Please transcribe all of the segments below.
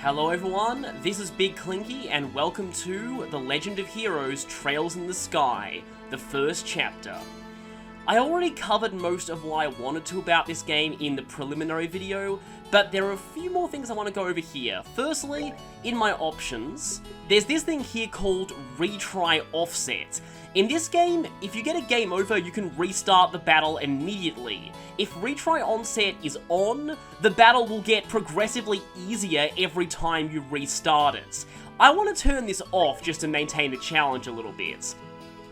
Hello everyone, this is Big Clinky and welcome to The Legend of Heroes Trails in the Sky, the first chapter. I already covered most of what I wanted to about this game in the preliminary video, but there are a few more things I want to go over here. Firstly, in my options, there's this thing here called Retry Offset. In this game, if you get a game over, you can restart the battle immediately. If Retry Onset is on, the battle will get progressively easier every time you restart it. I want to turn this off just to maintain the challenge a little bit.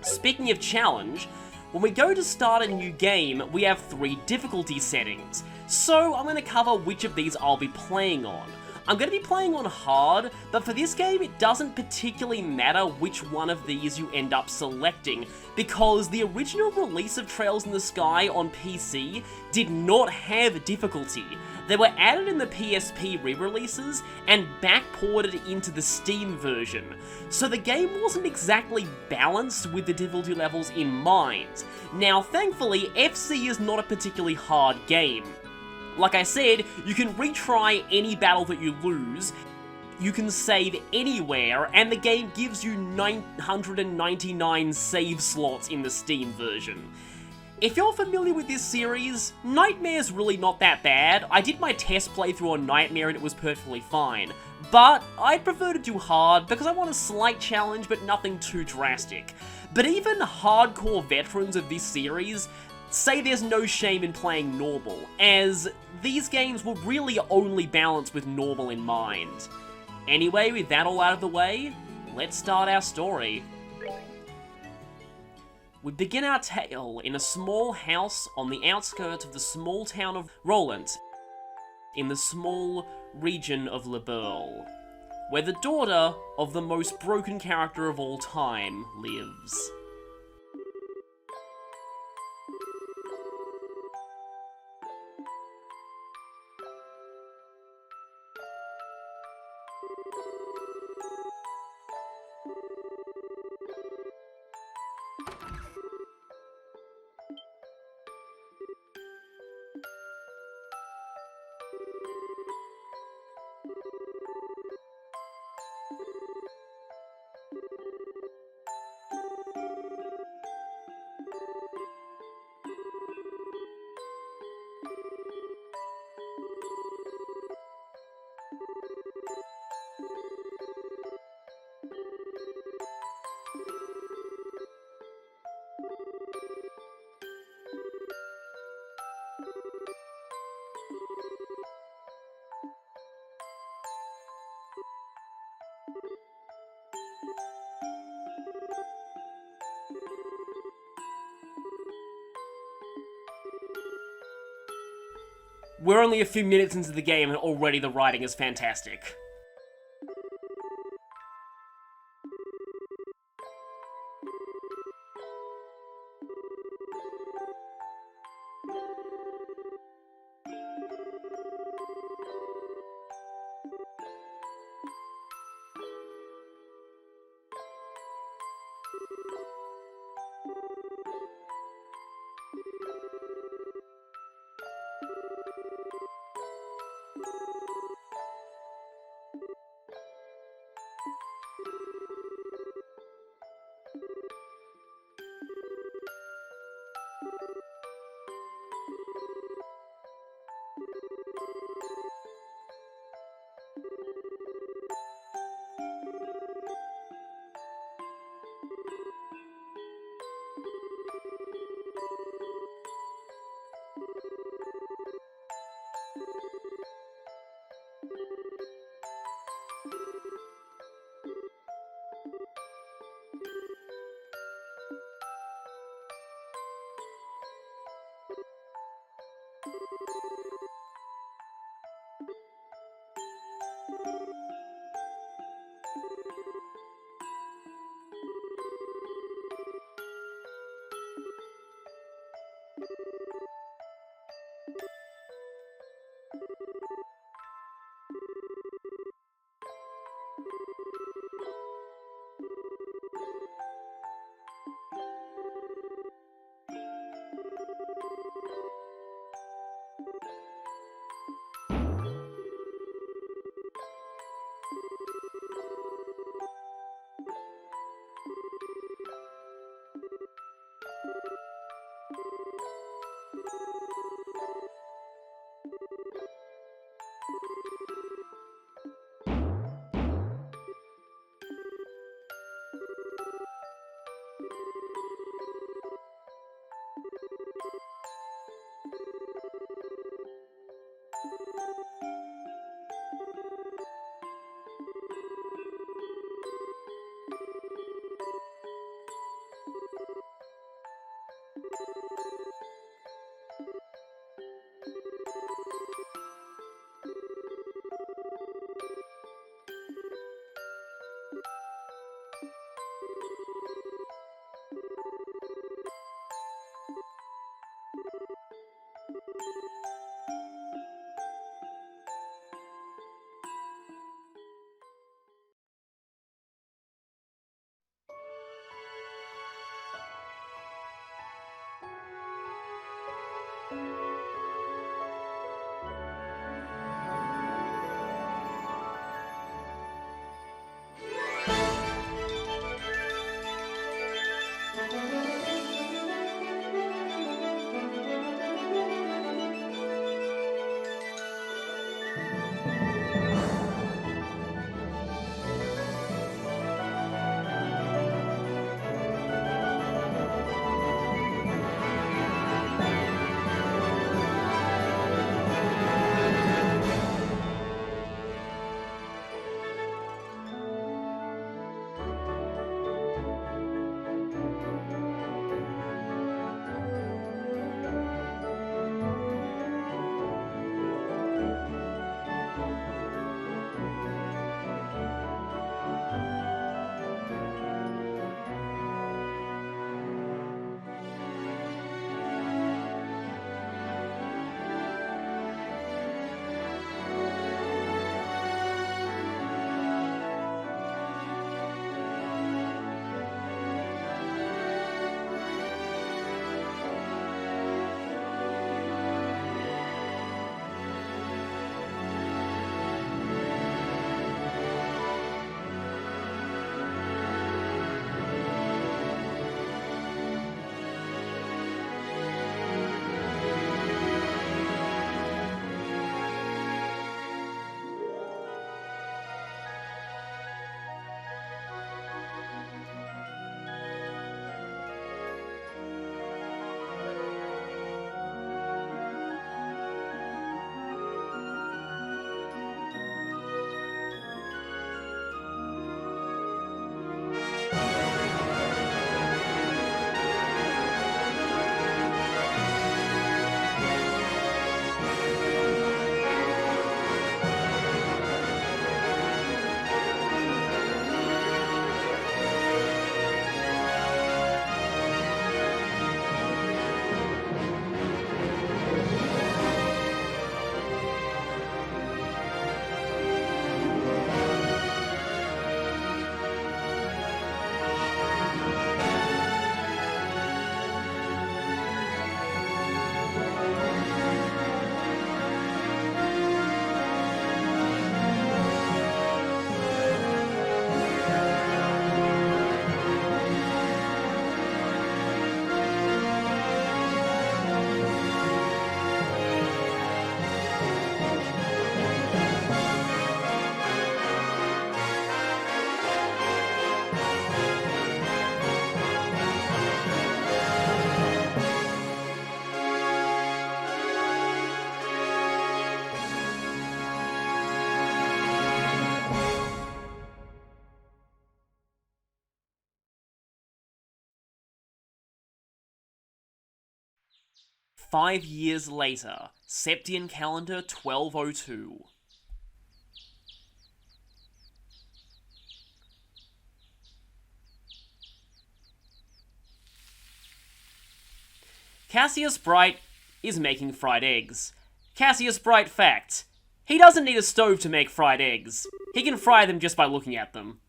Speaking of challenge, when we go to start a new game, we have 3 difficulty settings, so I'm going to cover which of these I'll be playing on. I'm going to be playing on hard, but for this game it doesn't particularly matter which one of these you end up selecting, because the original release of Trails in the Sky on PC did not have difficulty. They were added in the PSP re-releases and back-ported into the Steam version, so the game wasn't exactly balanced with the difficulty levels in mind. Now thankfully, FC is not a particularly hard game. Like I said, you can retry any battle that you lose, you can save anywhere, and the game gives you 999 save slots in the Steam version. If you're familiar with this series, Nightmare's really not that bad. I did my test playthrough on Nightmare and it was perfectly fine. But I'd prefer to do hard because I want a slight challenge but nothing too drastic. But even hardcore veterans of this series say there's no shame in playing normal, as these games will really only balance with normal in mind. Anyway, with that all out of the way, let's start our story. We begin our tale in a small house on the outskirts of the small town of Roland, in the small region of Le Burle, where the daughter of the most broken character of all time lives. We're only a few minutes into the game and already the writing is fantastic. 5 years later, Septian calendar 1202. Cassius Bright is making fried eggs. Cassius Bright fact: he doesn't need a stove to make fried eggs. He can fry them just by looking at them.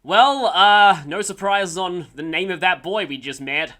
Well, no surprises on the name of that boy we just met.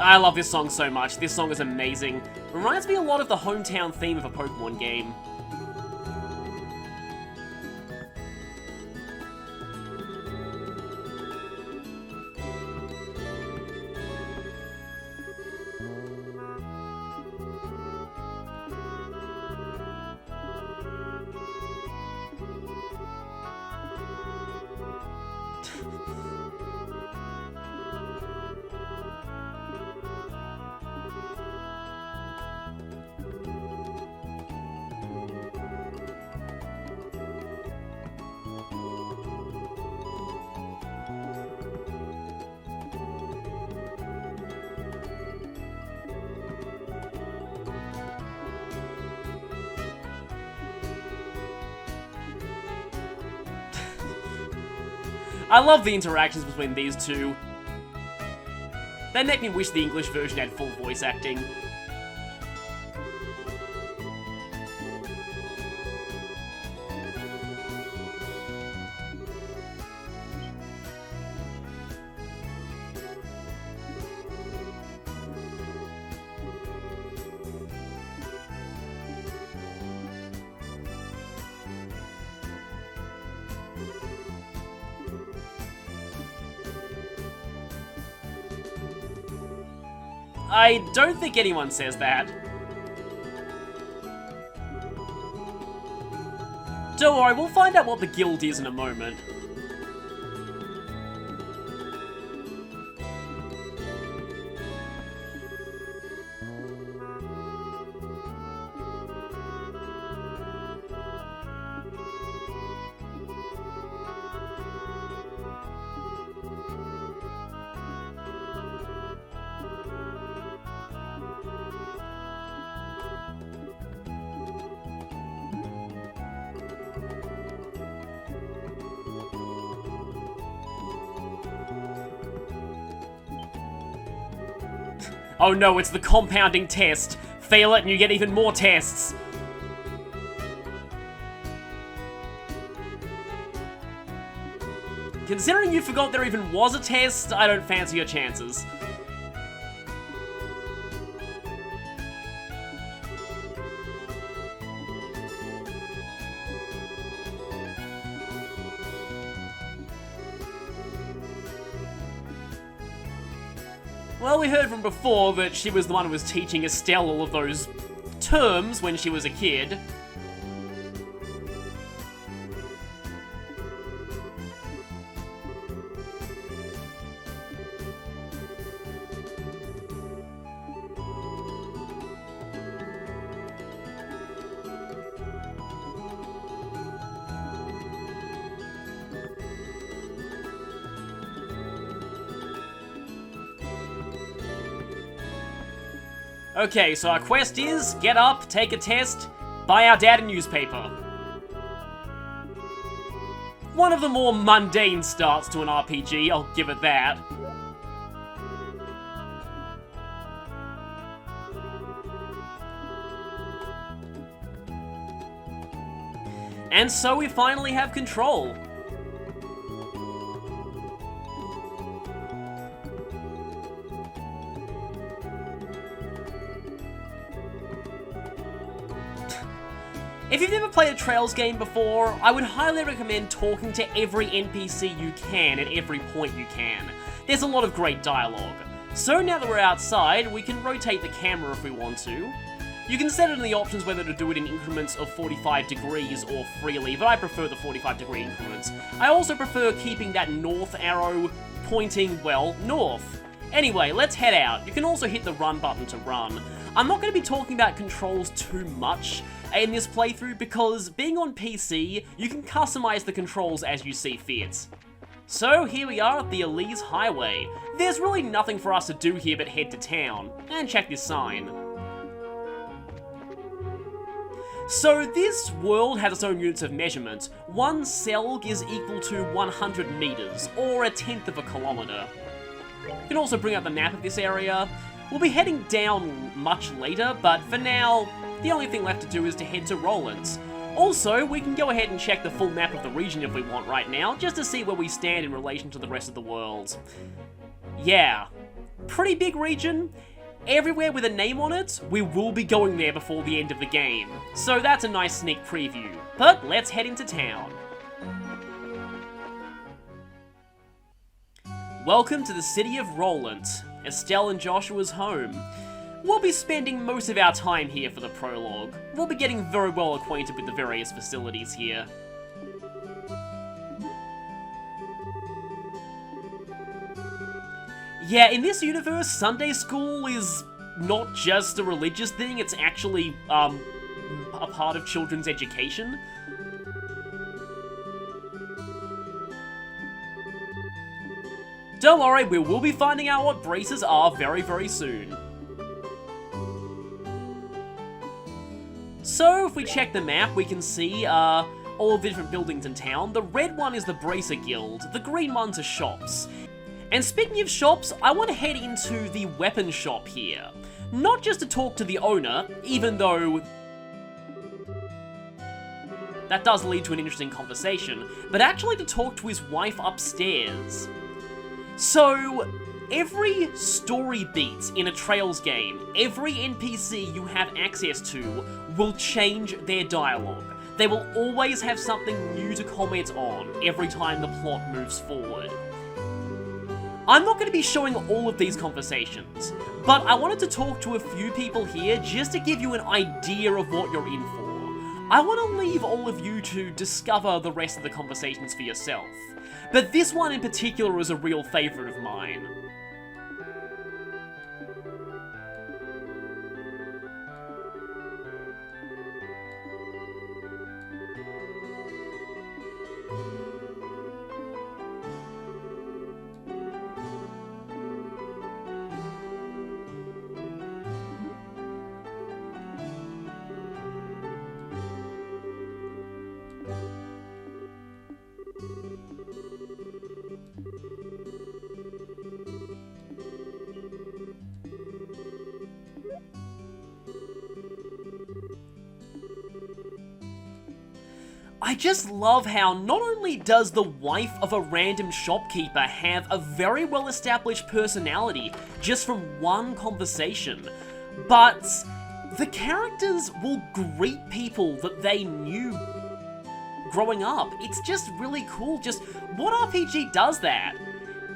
I love this song so much. This song is amazing. Reminds me a lot of the hometown theme of a Pokemon game. I love the interactions between these two. They make me wish the English version had full voice acting. I don't think anyone says that. Don't worry, we'll find out what the guild is in a moment. Oh no, it's the compounding test. Fail it and you get even more tests. Considering you forgot there even was a test, I don't fancy your chances. Well, we heard from before that she was the one who was teaching Estelle all of those terms when she was a kid. Okay, so our quest is, get up, take a test, buy our dad a newspaper. One of the more mundane starts to an RPG, I'll give it that. And so we finally have control. If you've never played a Trails game before, I would highly recommend talking to every NPC you can at every point you can. There's a lot of great dialogue. So now that we're outside, we can rotate the camera if we want to. You can set it in the options whether to do it in increments of 45 degrees or freely, but I prefer the 45 degree increments. I also prefer keeping that north arrow pointing, well, north. Anyway, let's head out. You can also hit the run button to run. I'm not going to be talking about controls too much in this playthrough because being on PC, you can customize the controls as you see fit. So here we are at the Elise Highway. There's really nothing for us to do here but head to town, and check this sign. So this world has its own units of measurement. One selg is equal to 100 meters, or 1/10 of a kilometer. You can also bring up the map of this area. We'll be heading down much later, but for now, the only thing left to do is to head to Roland's. Also, we can go ahead and check the full map of the region if we want right now, just to see where we stand in relation to the rest of the world. Yeah, pretty big region. everywhere with a name on it, we will be going there before the end of the game. So that's a nice sneak preview. But let's head into town. Welcome to the city of Roland, Estelle and Joshua's home. We'll be spending most of our time here for the prologue. We'll be getting very well acquainted with the various facilities here. Yeah, in this universe, Sunday school is not just a religious thing, it's actually, a part of children's education. Don't worry, we will be finding out what braces are very, very soon. So, if we check the map, we can see, all the different buildings in town. The red one is the Bracer Guild, the green ones are shops. And speaking of shops, I want to head into the weapon shop here. Not just to talk to the owner, even though that does lead to an interesting conversation, but actually to talk to his wife upstairs. So, every story beat in a Trails game, every NPC you have access to will change their dialogue. They will always have something new to comment on every time the plot moves forward. I'm not going to be showing all of these conversations, but I wanted to talk to a few people here just to give you an idea of what you're in for. I want to leave all of you to discover the rest of the conversations for yourself. But this one in particular is a real favourite of mine. I just love how not only does the wife of a random shopkeeper have a very well established personality just from one conversation, but the characters will greet people that they knew growing up. It's just really cool. Just what RPG does that?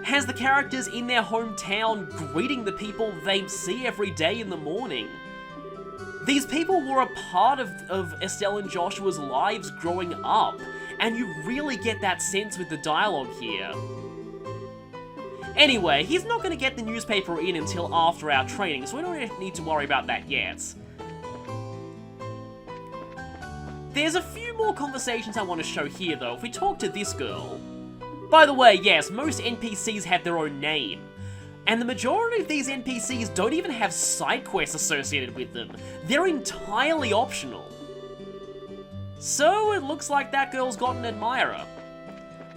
Has the characters in their hometown greeting the people they see every day in the morning. These people were a part of Estelle and Joshua's lives growing up, and you really get that sense with the dialogue here. Anyway, he's not going to get the newspaper in until after our training, so we don't need to worry about that yet. There's a few more conversations I want to show here though. If we talk to this girl... By the way, yes, most NPCs have their own name. And the majority of these NPCs don't even have side quests associated with them. They're entirely optional. So it looks like that girl's got an admirer.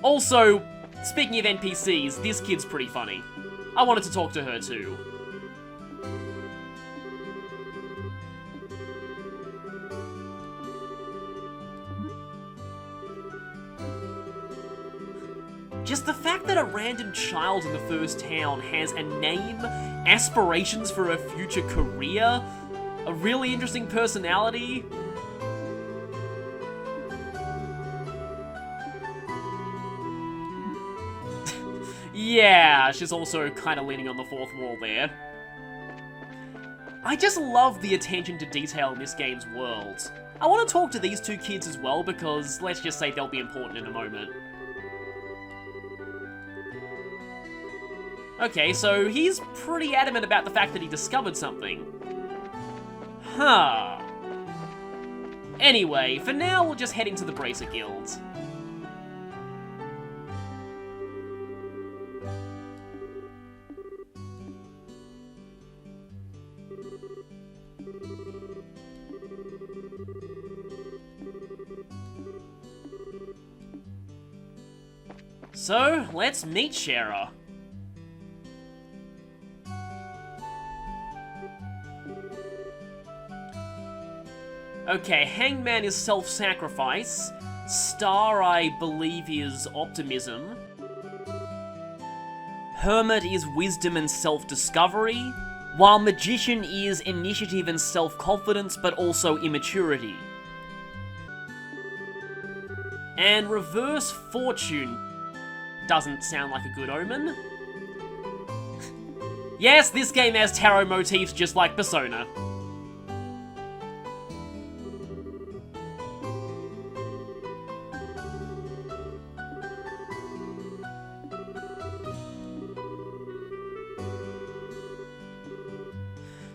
Also, speaking of NPCs, this kid's pretty funny. I wanted to talk to her too. Just the fact that a random child in the first town has a name, aspirations for a future career, a really interesting personality. Yeah, she's also kind of leaning on the fourth wall there. I just love the attention to detail in this game's world. I want to talk to these two kids as well because let's just say they'll be important in a moment. Okay, so he's pretty adamant about the fact that he discovered something. Huh. Anyway, for now, we'll just head into the Bracer Guild. So, let's meet Shara. Okay, Hangman is self-sacrifice. Star, I believe, is optimism. Hermit is wisdom and self-discovery. while magician is initiative and self-confidence, but also immaturity. And reverse fortune doesn't sound like a good omen. Yes, this game has tarot motifs just like Persona.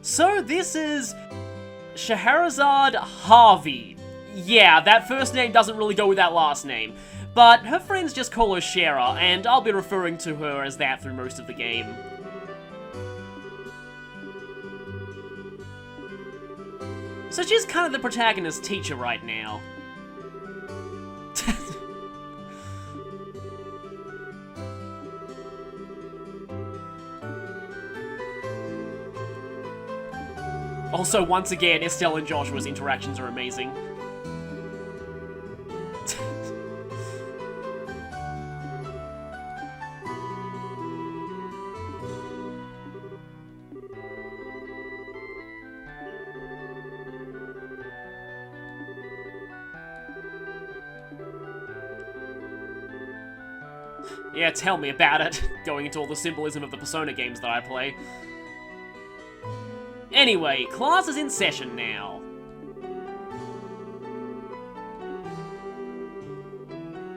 So this is Scheherazade Harvey. Yeah, that first name doesn't really go with that last name, but her friends just call her Shara, and I'll be referring to her as that through most of the game. So she's kind of the protagonist's teacher right now. Also, once again, Estelle and Joshua's interactions are amazing. Yeah, tell me about it, going into all the symbolism of the Persona games that I play. Anyway, class is in session now.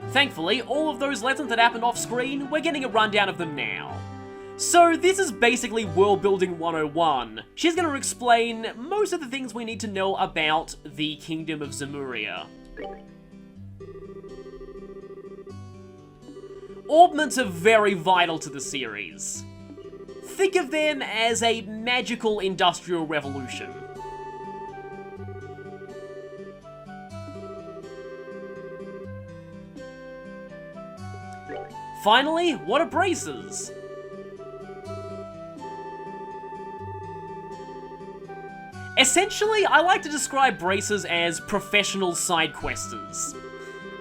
Thankfully, all of those lessons that happened off-screen, we're getting a rundown of them now. So this is basically World Building 101. She's going to explain most of the things we need to know about the Kingdom of Zemuria. Orbments are very vital to the series. Think of them as a magical industrial revolution. Finally, what are braces? Essentially, I like to describe braces as professional sidequesters.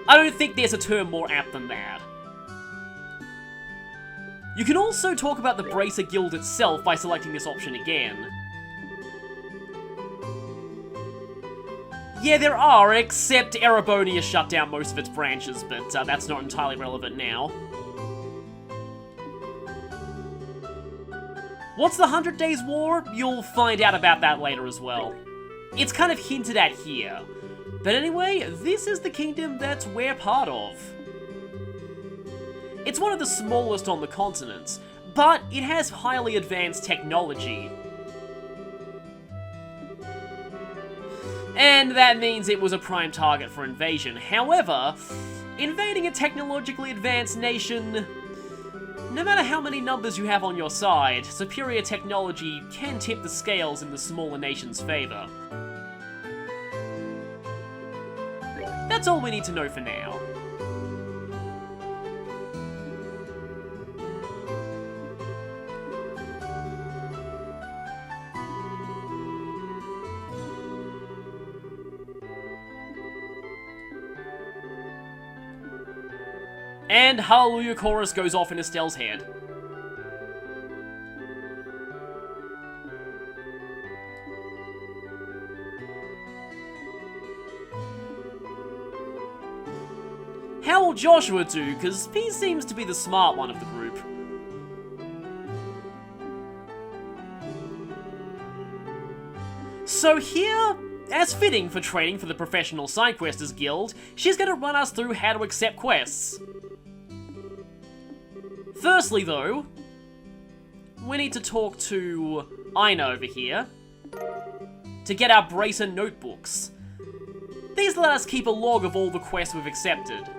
I don't think there's a term more apt than that. You can also talk about the Bracer Guild itself by selecting this option again. Yeah, there are, except Erebonia shut down most of its branches, but that's not entirely relevant now. What's the 100 Days War? You'll find out about that later as well. It's kind of hinted at here. But anyway, this is the kingdom that we're part of. It's one of the smallest on the continent, but it has highly advanced technology. And that means it was a prime target for invasion. However, invading a technologically advanced nation, no matter how many numbers you have on your side, superior technology can tip the scales in the smaller nation's favor. That's all we need to know for now. And Hallelujah Chorus goes off in Estelle's head. How will Joshua do? Because he seems to be the smart one of the group. So here, as fitting for training for the Professional Sidequesters Guild, she's going to run us through how to accept quests. Firstly though, we need to talk to Ina over here to get our Bracer notebooks. These let us keep a log of all the quests we've accepted,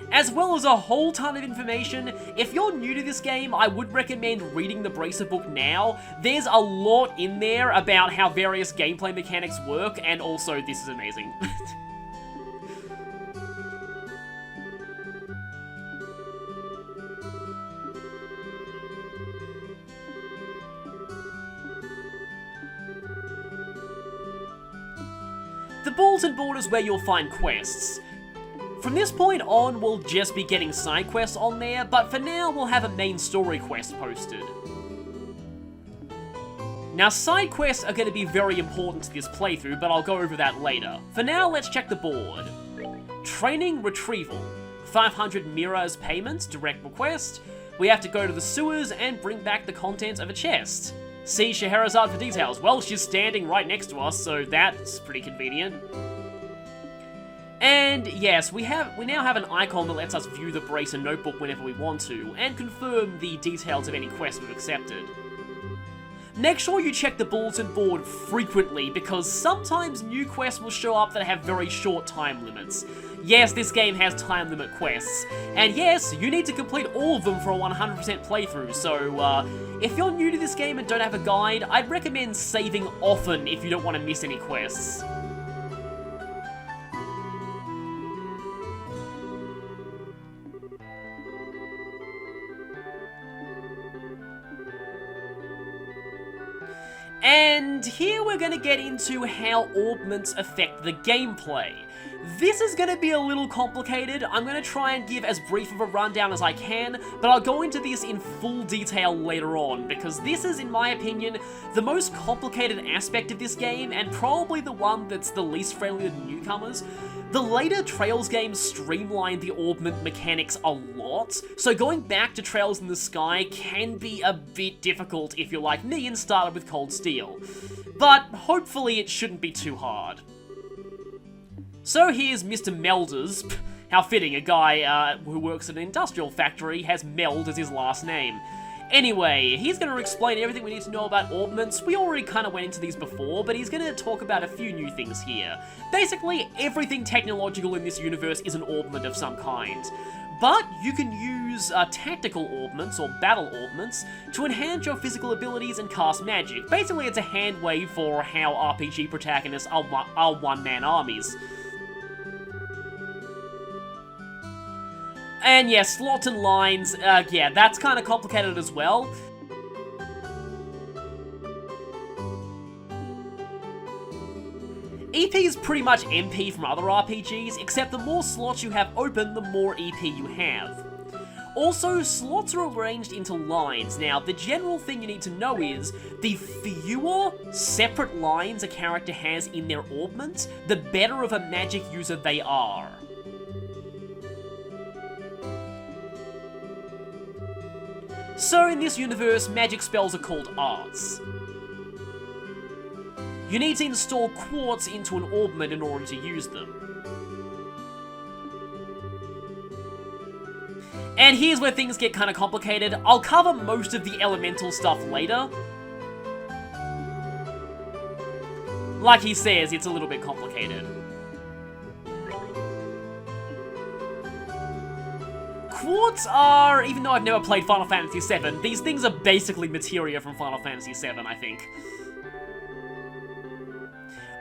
as well as a whole ton of information. If you're new to this game, I would recommend reading the Bracer book now. There's a lot in there about how various gameplay mechanics work, and also this is amazing. The bulletin board is where you'll find quests. From this point on, we'll just be getting side quests on there, but for now, we'll have a main story quest posted. Now, side quests are going to be very important to this playthrough, but I'll go over that later. For now, let's check the board. Training Retrieval. 500 Miras payments, direct request. We have to go to the sewers and bring back the contents of a chest. See Scheherazade for details. Well, she's standing right next to us, so that's pretty convenient. And yes, we now have an icon that lets us view the Bracer notebook whenever we want to, and confirm the details of any quest we've accepted. Make sure you check the bulletin board frequently, because sometimes new quests will show up that have very short time limits. Yes, this game has time limit quests, and yes, you need to complete all of them for a 100% playthrough, so if you're new to this game and don't have a guide, I'd recommend saving often if you don't want to miss any quests. And here we're going to get into how orbments affect the gameplay. This is going to be a little complicated. I'm going to try and give as brief of a rundown as I can, but I'll go into this in full detail later on, because this is, in my opinion, the most complicated aspect of this game, and probably the one that's the least friendly to newcomers. The later Trails games streamlined the orbment mechanics a lot, so going back to Trails in the Sky can be a bit difficult if you're like me and started with Cold Steel. But hopefully it shouldn't be too hard. So here's Mr. Melders. How fitting, a guy who works at an industrial factory has Meld as his last name. Anyway, he's going to explain everything we need to know about orbments. We already kind of went into these before, but he's going to talk about a few new things here. Basically, everything technological in this universe is an orbment of some kind. But you can use tactical orbments, or battle orbments, to enhance your physical abilities and cast magic. Basically, it's a hand wave for how RPG protagonists are one-man armies. And yeah, slots and lines, yeah, that's kind of complicated as well. EP is pretty much MP from other RPGs, except the more slots you have open, the more EP you have. Also, slots are arranged into lines. Now, the general thing you need to know is, the fewer separate lines a character has in their orbment, the better of a magic user they are. So in this universe, magic spells are called arts. You need to install quartz into an orbment in order to use them. And here's where things get kind of complicated. I'll cover most of the elemental stuff later. Like he says, it's a little bit complicated. Quartz are, even though I've never played Final Fantasy VII, these things are basically materia from Final Fantasy VII, I think.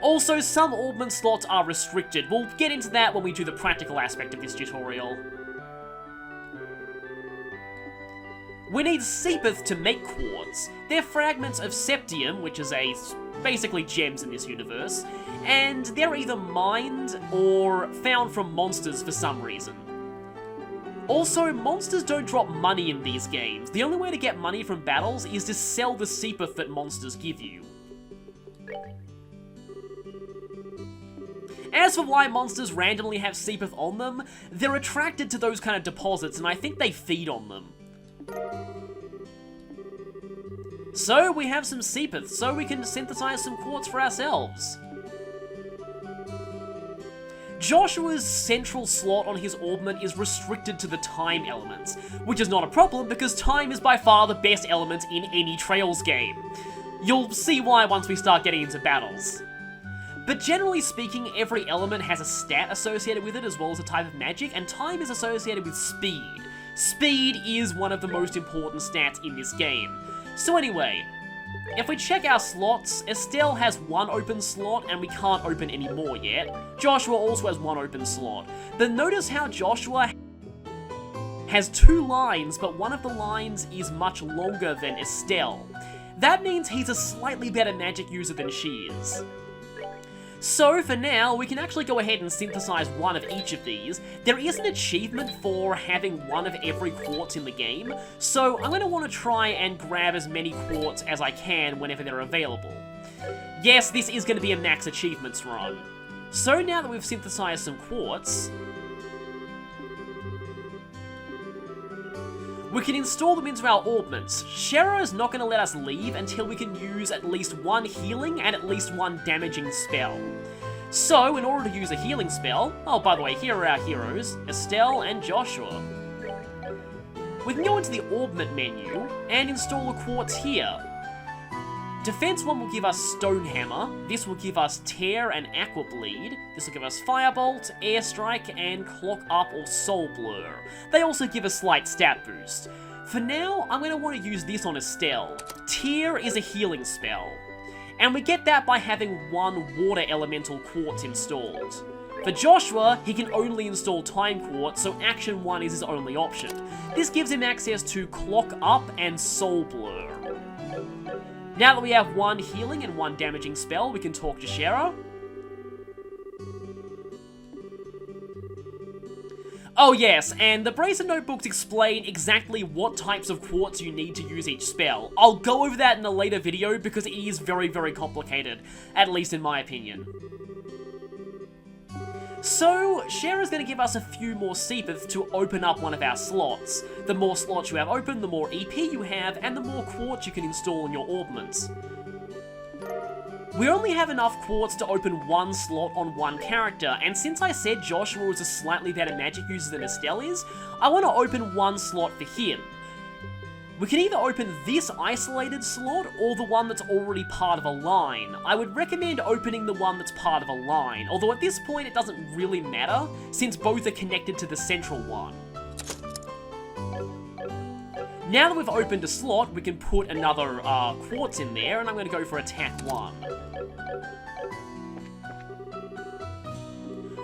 Also, some orbment slots are restricted. We'll get into that when we do the practical aspect of this tutorial. We need Seepith to make quartz. They're fragments of septium, which is basically gems in this universe, and they're either mined or found from monsters for some reason. Also, monsters don't drop money in these games. The only way to get money from battles is to sell the Seepith that monsters give you. As for why monsters randomly have Seepith on them, they're attracted to those kind of deposits, and I think they feed on them. So we have some Seepith, so we can synthesize some quartz for ourselves. Joshua's central slot on his orbment is restricted to the time elements, which is not a problem because time is by far the best element in any Trails game. You'll see why once we start getting into battles. But generally speaking, every element has a stat associated with it as well as a type of magic, and time is associated with speed. Speed is one of the most important stats in this game. So anyway, if we check our slots, Estelle has one open slot and we can't open any more yet. Joshua also has one open slot. But notice how Joshua has two lines, but one of the lines is much longer than Estelle. That means he's a slightly better magic user than she is. So for now, we can actually go ahead and synthesize one of each of these. There is an achievement for having one of every quartz in the game, so I'm going to want to try and grab as many quartz as I can whenever they're available. Yes, this is going to be a max achievements run. So now that we've synthesized some quartz, we can install them into our orbments. Shero's not going to let us leave until we can use at least one healing and at least one damaging spell. So, in order to use a healing spell... Oh, by the way, here are our heroes, Estelle and Joshua. We can go into the orbment menu and install a quartz here. Defense 1 will give us Stone Hammer, this will give us Tear and Aqua Bleed, this will give us Firebolt, Airstrike, and Clock Up or Soul Blur. They also give a slight stat boost. For now, I'm going to want to use this on Estelle. Tear is a healing spell, and we get that by having one Water Elemental Quartz installed. For Joshua, he can only install Time Quartz, so Action 1 is his only option. This gives him access to Clock Up and Soul Blur. Now that we have one healing and one damaging spell, we can talk to Shero. Oh yes, and the Bracer Notebooks explain exactly what types of quartz you need to use each spell. I'll go over that in a later video because it is very, very complicated, at least in my opinion. So, Shero's going to give us a few more Seepeth to open up one of our slots. The more slots you have open, the more EP you have, and the more quartz you can install in your orbments. We only have enough quartz to open one slot on one character, and since I said Joshua is a slightly better magic user than Estelle is, I want to open one slot for him. We can either open this isolated slot or the one that's already part of a line. I would recommend opening the one that's part of a line, although at this point it doesn't really matter, since both are connected to the central one. Now that we've opened a slot, we can put another quartz in there, and I'm going to go for attack 1.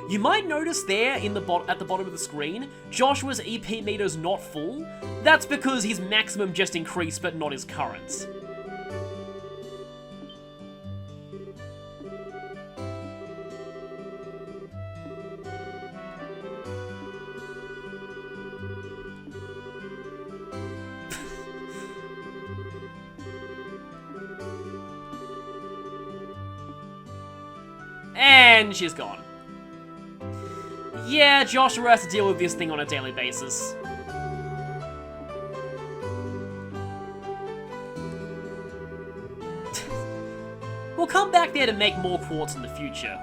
You might notice there at the bottom of the screen, Joshua's EP meter's not full. That's because his maximum just increased, but not his current. And she's gone. Yeah, Joshua has to deal with this thing on a daily basis. We'll come back there to make more quartz in the future.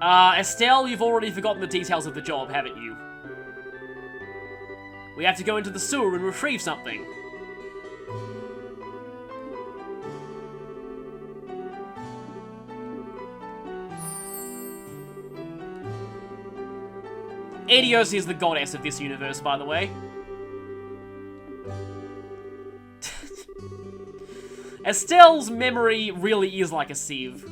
Estelle, you've already forgotten the details of the job, haven't you? We have to go into the sewer and retrieve something. Adios is the goddess of this universe, by the way. Estelle's memory really is like a sieve.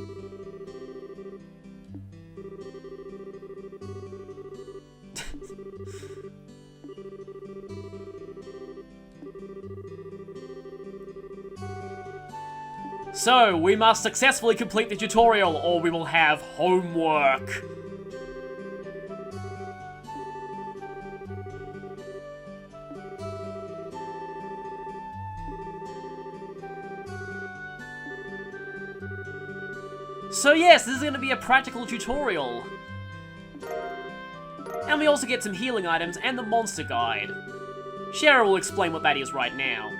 So, we must successfully complete the tutorial, or we will have homework. So yes, this is going to be a practical tutorial. And we also get some healing items and the monster guide. Shero will explain what that is right now.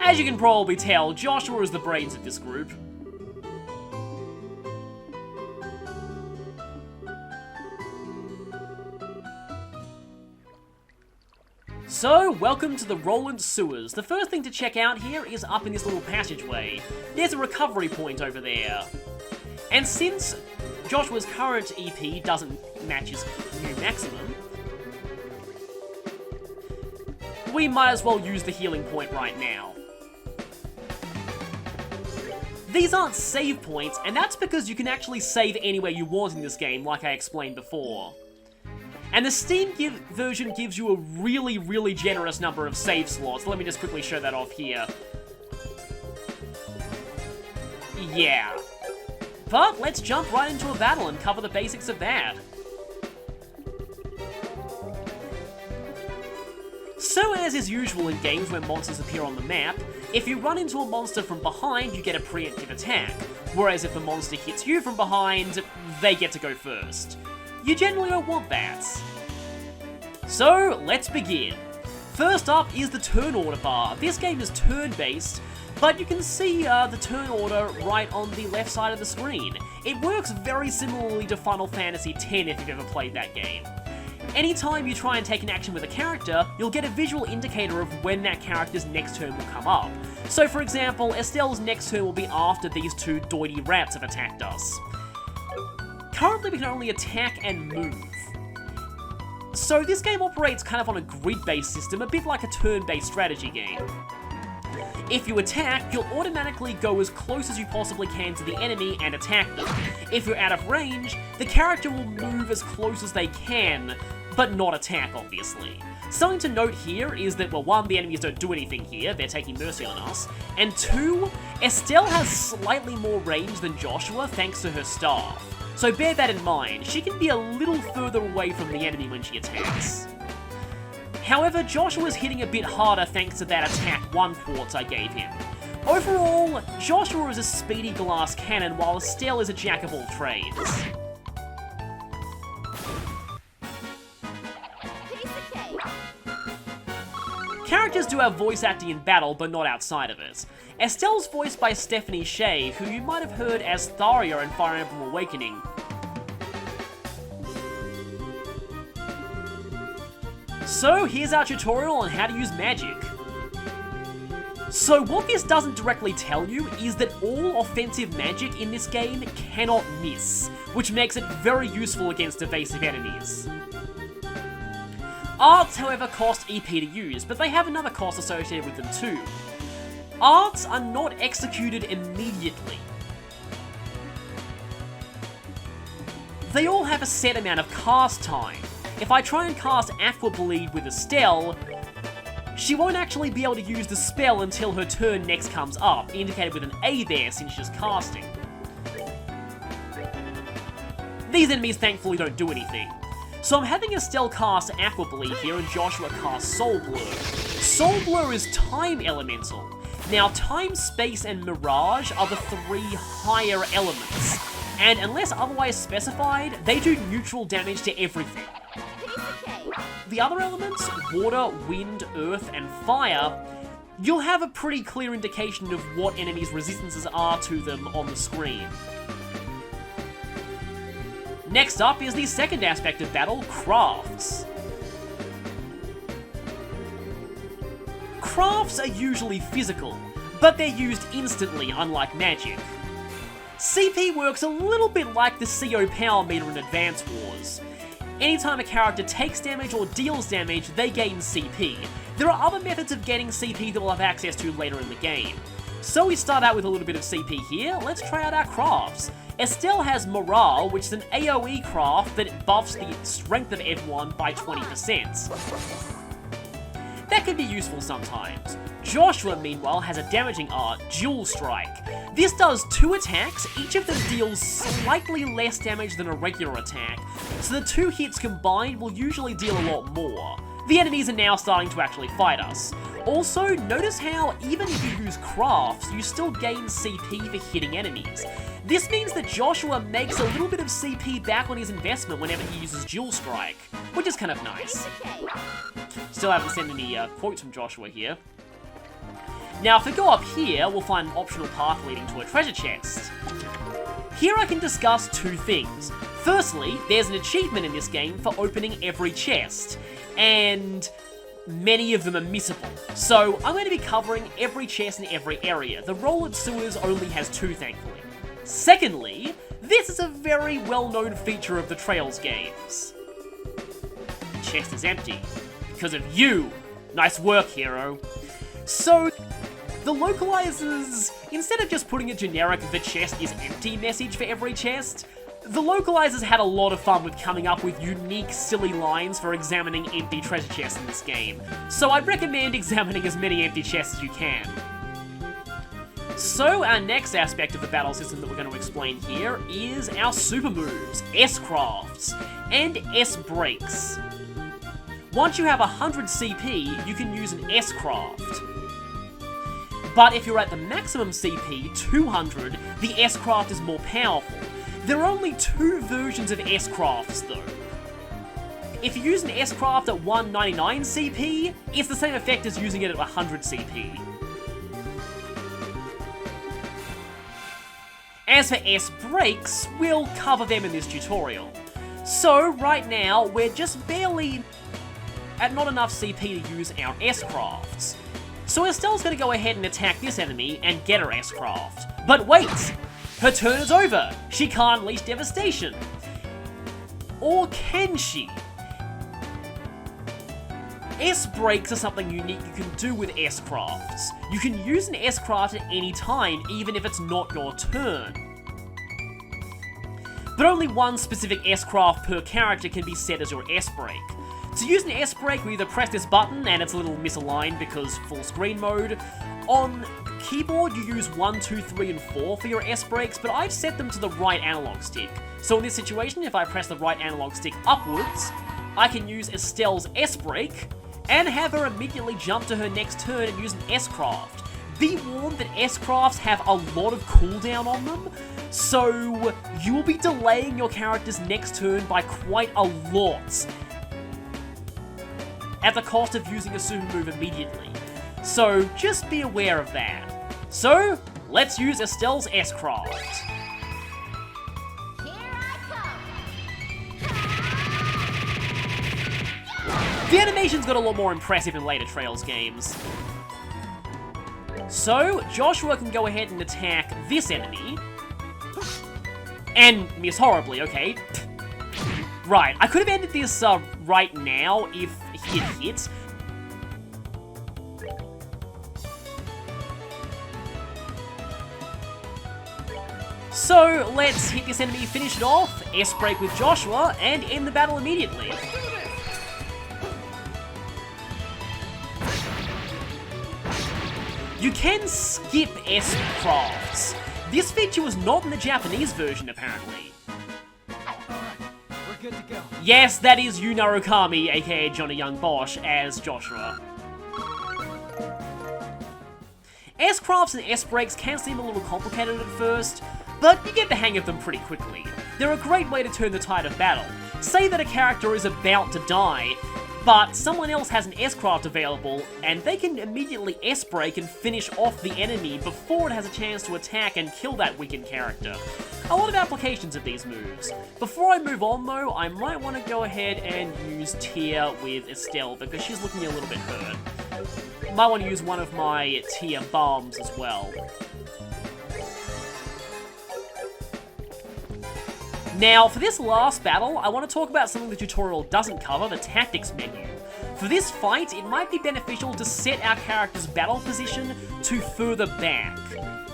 As you can probably tell, Joshua is the brains of this group. So, welcome to the Roland Sewers. The first thing to check out here is up in this little passageway. There's a recovery point over there. And since Joshua's current EP doesn't match his new maximum, we might as well use the healing point right now. These aren't save points, and that's because you can actually save anywhere you want in this game, like I explained before. And the Steam version gives you a really, really generous number of save slots. Let me just quickly show that off here. Yeah. But let's jump right into a battle and cover the basics of that. So as is usual in games where monsters appear on the map, if you run into a monster from behind, you get a preemptive attack, whereas if the monster hits you from behind, they get to go first. You generally don't want that. So, let's begin. First up is the turn order bar. This game is turn-based, but you can see the turn order right on the left side of the screen. It works very similarly to Final Fantasy X if you've ever played that game. Anytime you try and take an action with a character, you'll get a visual indicator of when that character's next turn will come up. So for example, Estelle's next turn will be after these two doity rats have attacked us. Currently we can only attack and move. So this game operates kind of on a grid-based system, a bit like a turn-based strategy game. If you attack, you'll automatically go as close as you possibly can to the enemy and attack them. If you're out of range, the character will move as close as they can, but not attack, obviously. Something to note here is that, well, one, the enemies don't do anything here, they're taking mercy on us, and two, Estelle has slightly more range than Joshua thanks to her staff. So bear that in mind, she can be a little further away from the enemy when she attacks. However, Joshua's hitting a bit harder thanks to that attack 1 quartz I gave him. Overall, Joshua is a speedy glass cannon while Estelle is a jack of all trades. Characters do have voice acting in battle, but not outside of it. Estelle's voiced by Stephanie Shea, who you might have heard as Tharia in Fire Emblem Awakening. So here's our tutorial on how to use magic. So what this doesn't directly tell you is that all offensive magic in this game cannot miss, which makes it very useful against evasive enemies. Arts, however, cost EP to use, but they have another cost associated with them too. Arts are not executed immediately. They all have a set amount of cast time. If I try and cast Aqua Bleed with Estelle, she won't actually be able to use the spell until her turn next comes up, indicated with an A there since she's casting. These enemies thankfully don't do anything. So I'm having Estelle cast Aqua Bleed here and Joshua cast Soul Blur. Soul Blur is Time Elemental. Now Time, Space and Mirage are the 3 higher elements, and unless otherwise specified, they do neutral damage to everything. The other elements, water, wind, earth, and fire, you'll have a pretty clear indication of what enemies' resistances are to them on the screen. Next up is the second aspect of battle, crafts. Crafts are usually physical, but they're used instantly, unlike magic. CP works a little bit like the CO power meter in Advance Wars. Anytime a character takes damage or deals damage, they gain CP. There are other methods of getting CP that we'll have access to later in the game. So we start out with a little bit of CP here, let's try out our crafts. Estelle has Morale, which is an AoE craft that buffs the strength of everyone by 20%. That can be useful sometimes. Joshua, meanwhile, has a damaging art, Dual Strike. This does 2 attacks, each of them deals slightly less damage than a regular attack, so the 2 hits combined will usually deal a lot more. The enemies are now starting to actually fight us. Also, notice how even if you use crafts, you still gain CP for hitting enemies. This means that Joshua makes a little bit of CP back on his investment whenever he uses Dual Strike, which is kind of nice. Still haven't seen any quotes from Joshua here. Now, if we go up here, we'll find an optional path leading to a treasure chest. Here I can discuss 2 things. Firstly, there's an achievement in this game for opening every chest, and many of them are missable. So I'm going to be covering every chest in every area. The Rolled Sewers only has 2, thankfully. Secondly, this is a very well-known feature of the Trails games. The chest is empty. Because of you! Nice work, hero. So, the localizers, instead of just putting a generic "the chest is empty" message for every chest, the localizers had a lot of fun with coming up with unique, silly lines for examining empty treasure chests in this game. So I'd recommend examining as many empty chests as you can. So our next aspect of the battle system that we're going to explain here is our super moves, S-crafts, and S-breaks. Once you have 100 CP, you can use an S-craft. But if you're at the maximum CP, 200, the S-craft is more powerful. There are only 2 versions of S-crafts though. If you use an S-craft at 199 CP, it's the same effect as using it at 100 CP. As for S-breaks, we'll cover them in this tutorial. So right now, we're just barely at not enough CP to use our S-crafts. So Estelle's gonna go ahead and attack this enemy and get her S-craft. But wait! Her turn is over! She can't unleash devastation! Or can she? S-breaks are something unique you can do with S-crafts. You can use an S-craft at any time, even if it's not your turn. But only one specific S-craft per character can be set as your S-break. To use an S-break, we either press this button, and it's a little misaligned because full screen mode. On keyboard, you use 1, 2, 3, and 4 for your S-breaks, but I've set them to the right analog stick. So in this situation, if I press the right analog stick upwards, I can use Estelle's S-break, and have her immediately jump to her next turn and use an S-craft. Be warned that S-crafts have a lot of cooldown on them, so you will be delaying your character's next turn by quite a lot, at the cost of using a super move immediately. So just be aware of that. So, let's use Estelle's S-craft. The animations got a lot more impressive in later Trails games. So, Joshua can go ahead and attack this enemy. And miss horribly, okay. Right, I could have ended this right now if he had hit. So, let's hit this enemy, finish it off, S-break with Joshua, and end the battle immediately. You can skip S-crafts. This feature was not in the Japanese version, apparently. We're good to go. Yes, that is Yu Narukami, aka Johnny Young Bosch, as Joshua. S-crafts and S-breaks can seem a little complicated at first, but you get the hang of them pretty quickly. They're a great way to turn the tide of battle. Say that a character is about to die, but someone else has an S-craft available, and they can immediately S-break and finish off the enemy before it has a chance to attack and kill that weakened character. A lot of applications of these moves. Before I move on though, I might want to go ahead and use Tia with Estelle, because she's looking a little bit hurt. Might want to use one of my Tia bombs as well. Now, for this last battle, I want to talk about something the tutorial doesn't cover, the tactics menu. For this fight, it might be beneficial to set our character's battle position to further back.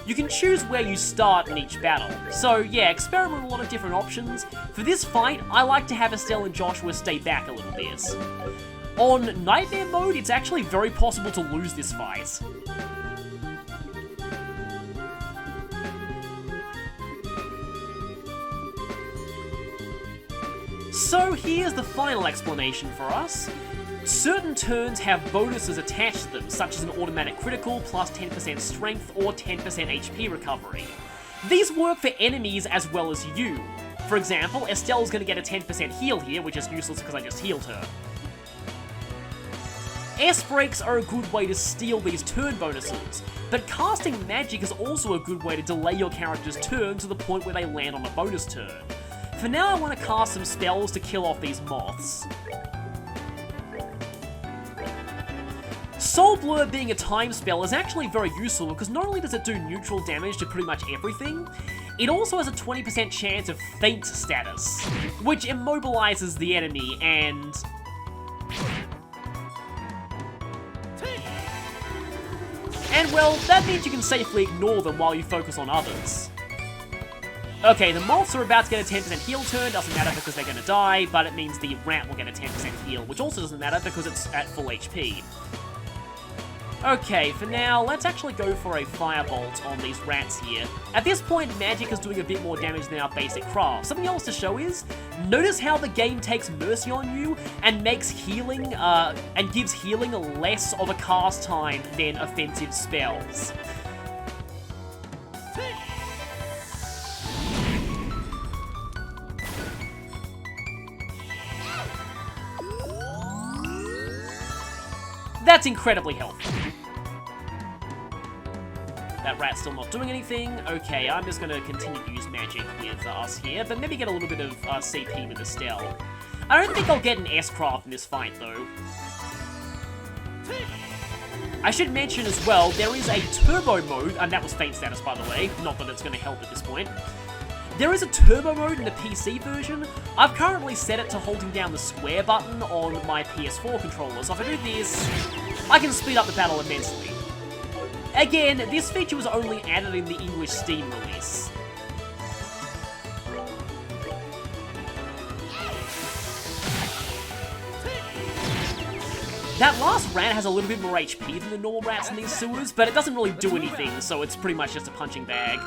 You can choose where you start in each battle, so yeah, experiment with a lot of different options. For this fight, I like to have Estelle and Joshua stay back a little bit. On Nightmare mode, it's actually very possible to lose this fight. So here's the final explanation for us. Certain turns have bonuses attached to them, such as an automatic critical, plus 10% strength, or 10% HP recovery. These work for enemies as well as you. For example, Estelle's gonna get a 10% heal here, which is useless because I just healed her. S-breaks are a good way to steal these turn bonuses, but casting magic is also a good way to delay your character's turn to the point where they land on a bonus turn. For now, I want to cast some spells to kill off these moths. Soul Blur being a time spell is actually very useful because not only does it do neutral damage to pretty much everything, it also has a 20% chance of feint status, which immobilizes the enemy And well, that means you can safely ignore them while you focus on others. Okay, the moths are about to get a 10% heal turn, doesn't matter because they're going to die, but it means the rat will get a 10% heal, which also doesn't matter because it's at full HP. Okay, for now, let's actually go for a firebolt on these rats here. At this point, magic is doing a bit more damage than our basic craft. Something else to show is, notice how the game takes mercy on you and makes healing, and gives healing less of a cast time than offensive spells. That's incredibly helpful. That rat's still not doing anything. Okay, I'm just going to continue to use magic with us here, but maybe get a little bit of CP with Estelle. I don't think I'll get an S-craft in this fight, though. I should mention as well, there is a turbo mode, and that was faint status, by the way. Not that it's going to help at this point. There is a turbo mode in the PC version. I've currently set it to holding down the square button on my PS4 controller, so if I do this, I can speed up the battle immensely. Again, this feature was only added in the English Steam release. That last rat has a little bit more HP than the normal rats in these sewers, but it doesn't really do anything, so it's pretty much just a punching bag.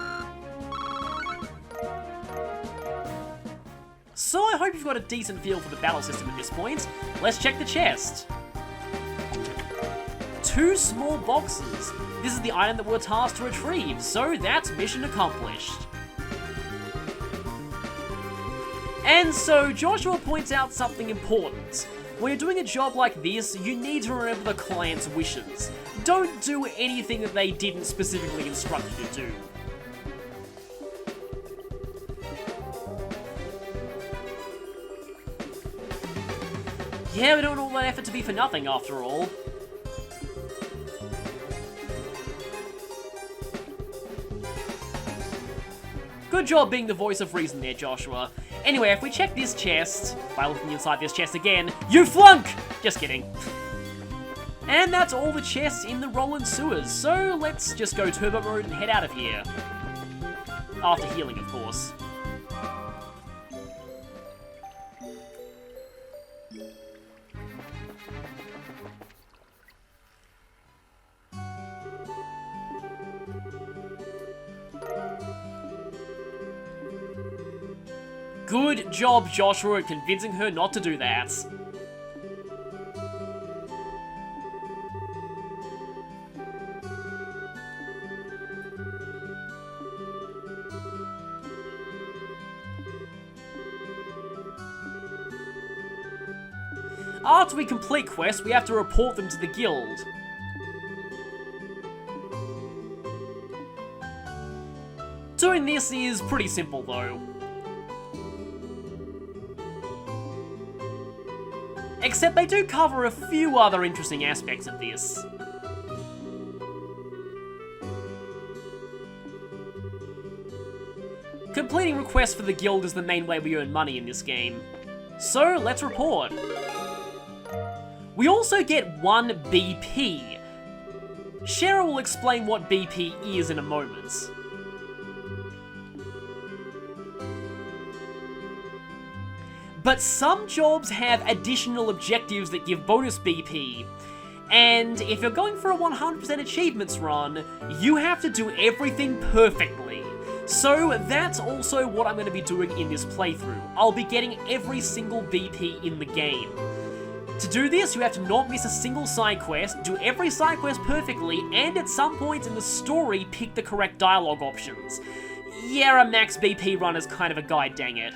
So I hope you've got a decent feel for the battle system at this point. Let's check the chest. 2 small boxes. This is the item that we're tasked to retrieve, so that's mission accomplished. And so Joshua points out something important. When you're doing a job like this, you need to remember the client's wishes. Don't do anything that they didn't specifically instruct you to do. Yeah, we don't want all that effort to be for nothing, after all. Good job being the voice of reason there, Joshua. Anyway, if we check this chest, by looking inside this chest again, you flunk! Just kidding. And that's all the chests in the Roland sewers, so let's just go turbo mode and head out of here. After healing, of course. Good job, Joshua, at convincing her not to do that. After we complete quests, we have to report them to the guild. Doing this is pretty simple, though. Except they do cover a few other interesting aspects of this. Completing requests for the guild is the main way we earn money in this game. So, let's report. We also get 1 BP. Cheryl will explain what BP is in a moment. But some jobs have additional objectives that give bonus BP, and if you're going for a 100% achievements run, you have to do everything perfectly. So that's also what I'm going to be doing in this playthrough. I'll be getting every single BP in the game. To do this, you have to not miss a single side quest, do every side quest perfectly, and at some point in the story, pick the correct dialogue options. Yeah, a max BP run is kind of a guide, dang it.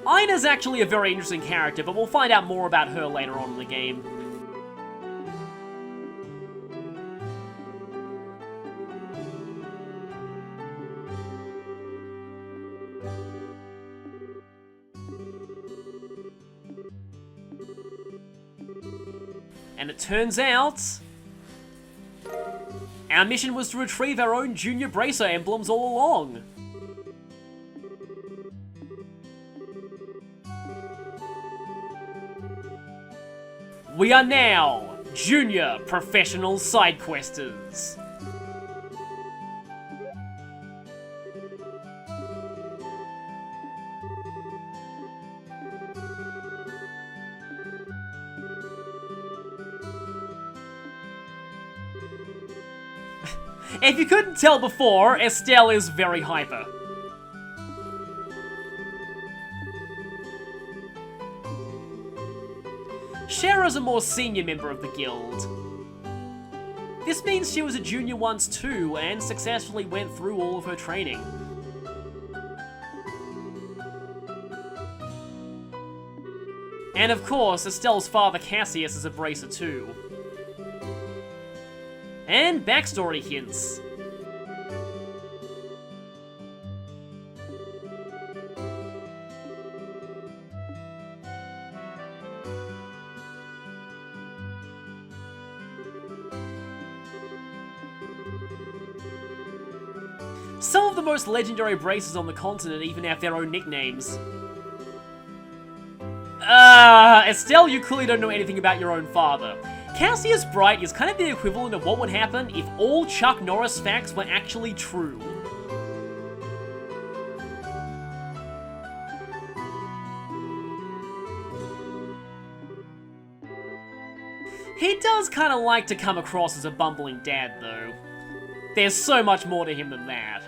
Ina's actually a very interesting character, but we'll find out more about her later on in the game. And it turns out, our mission was to retrieve our own Junior Bracer emblems all along. We are now junior professional sidequesters. If you couldn't tell before, Estelle is very hyper. Shara's a more senior member of the guild. This means she was a junior once too, and successfully went through all of her training. And of course, Estelle's father Cassius is a bracer too. And backstory hints. Some of the most legendary bracers on the continent even have their own nicknames. Estelle, you clearly don't know anything about your own father. Cassius Bright is kind of the equivalent of what would happen if all Chuck Norris facts were actually true. He does kind of like to come across as a bumbling dad, though. There's so much more to him than that.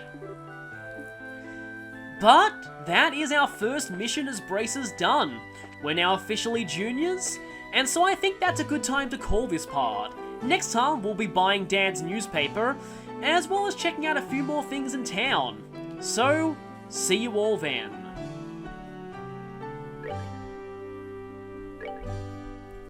But that is our first mission as bracers done. We're now officially juniors, and so I think that's a good time to call this part. Next time we'll be buying Dad's newspaper, as well as checking out a few more things in town. So, see you all then.